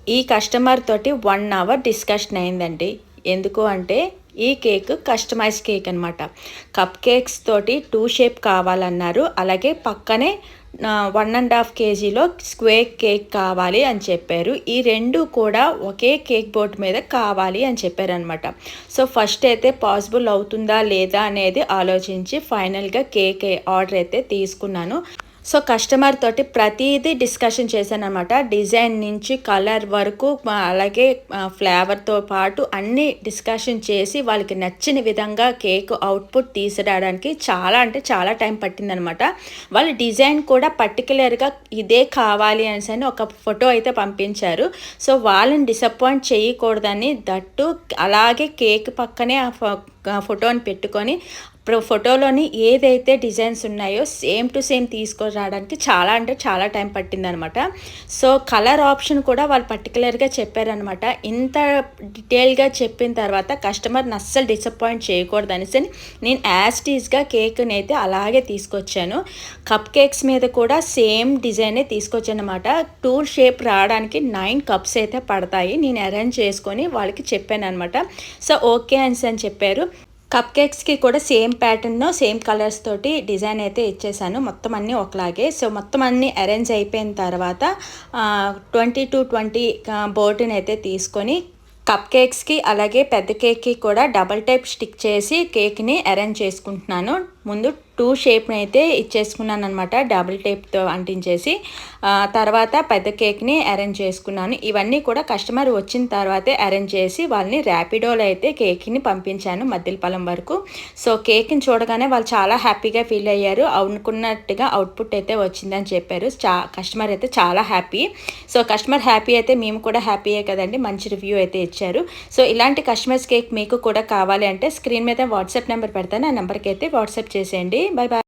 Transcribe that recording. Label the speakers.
Speaker 1: ఈ కస్టమర్ తోటి 1 our discussion అయిందండి. ఎందుకు అంటే ఈ కేక్ కస్టమైజ్ కేక్ అనమాట. కప్ కేక్స్ తోటి 2 షేప్ కావాలన్నారు. అలాగే పక్కనే 1.5 కేజీలో స్క్వేర్ కేక్ కావాలి అని చెప్పారు. ఈ 2 కూడా ఒకే కేక్ బోర్డ్ మీద కావాలి అని చెప్పారనమాట. సో ఫస్ట్ అయితే పాసిబుల్ అవుతుందా లేదా అనేది ఆలోచించి ఫైనల్గా కేక్ ఆర్డర్ అయితే తీసుకున్నాను. సో కస్టమర్ తోటి ప్రతిదీ డిస్కషన్ చేశానమాట. డిజైన్ నుంచి కలర్ వరకు, అలాగే ఫ్లేవర్తో పాటు అన్నీ డిస్కషన్ చేసి వాళ్ళకి నచ్చిన విధంగా కేక్ అవుట్పుట్ తీసుకురావడానికి చాలా అంటే చాలా టైం పట్టిందనమాట. వాళ్ళ డిజైన్ కూడా పర్టికులర్గా ఇదే కావాలి అని ఒక ఫోటో అయితే పంపించారు. సో వాళ్ళని డిసప్పాయింట్ చేయకూడదని దట్టు అలాగే కేక్ పక్కనే ఆ ఫోటోని పెట్టుకొని ఫోటోలోని ఏదైతే డిజైన్స్ ఉన్నాయో సేమ్ టు సేమ్ తీసుకురావడానికి చాలా అంటే చాలా టైం పట్టిందనమాట. సో కలర్ ఆప్షన్ కూడా వాళ్ళు పర్టికులర్గా చెప్పారనమాట. ఇంత డీటెయిల్గా చెప్పిన తర్వాత కస్టమర్ని అస్సలు డిసప్పాయింట్ చేయకూడదు అనేసి నేను యాస్టీస్గా కేక్ని అయితే అలాగే తీసుకొచ్చాను. కప్ కేక్స్ మీద కూడా సేమ్ డిజైనే తీసుకొచ్చాను అనమాట. 2 షేప్ రావడానికి 9 కప్స్ అయితే పడతాయి. నేను అరేంజ్ చేసుకొని వాళ్ళకి చెప్పాను అనమాట. సో ఓకే అని చెప్పారు. కప్ కేక్స్కి కూడా సేమ్ ప్యాటర్న్ సేమ్ కలర్స్ తోటి డిజైన్ అయితే ఇచ్చేసాను. మొత్తం అన్నీ ఒకలాగే. సో మొత్తం అన్నీ అరేంజ్ అయిపోయిన తర్వాత 20x20 బోర్డుని అయితే తీసుకొని కప్ కేక్స్కి అలాగే పెద్ద కేక్కి కూడా డబల్ టైప్ స్టిక్ చేసి కేక్ని అరేంజ్ చేసుకుంటున్నాను. ముందు 2 షేప్ని అయితే ఇచ్చేసుకున్నాను అనమాట, డబుల్ టేప్తో అంటించేసి. తర్వాత పెద్ద కేక్ని అరేంజ్ చేసుకున్నాను. ఇవన్నీ కూడా కస్టమర్ వచ్చిన తర్వాతే అరేంజ్ చేసి వాళ్ళని ర్యాపిడోలో అయితే కేక్ని పంపించాను మద్దిలపాలెం వరకు. సో కేక్ని చూడగానే వాళ్ళు చాలా హ్యాపీగా ఫీల్ అయ్యారు. అనుకున్నట్టుగా అవుట్పుట్ అయితే వచ్చిందని చెప్పారు. కస్టమర్ అయితే చాలా హ్యాపీ. సో కస్టమర్ హ్యాపీ అయితే మేము కూడా హ్యాపీయే కదండి, మంచి రివ్యూ అయితే ఇచ్చారు. సో ఇలాంటి కస్టమైజ్ కేక్ మీకు కూడా కావాలి అంటే స్క్రీన్ మీద వాట్సాప్ నెంబర్ పెడతాను. ఆ నెంబర్కి అయితే వాట్సాప్ చేసేయండి. Bye bye.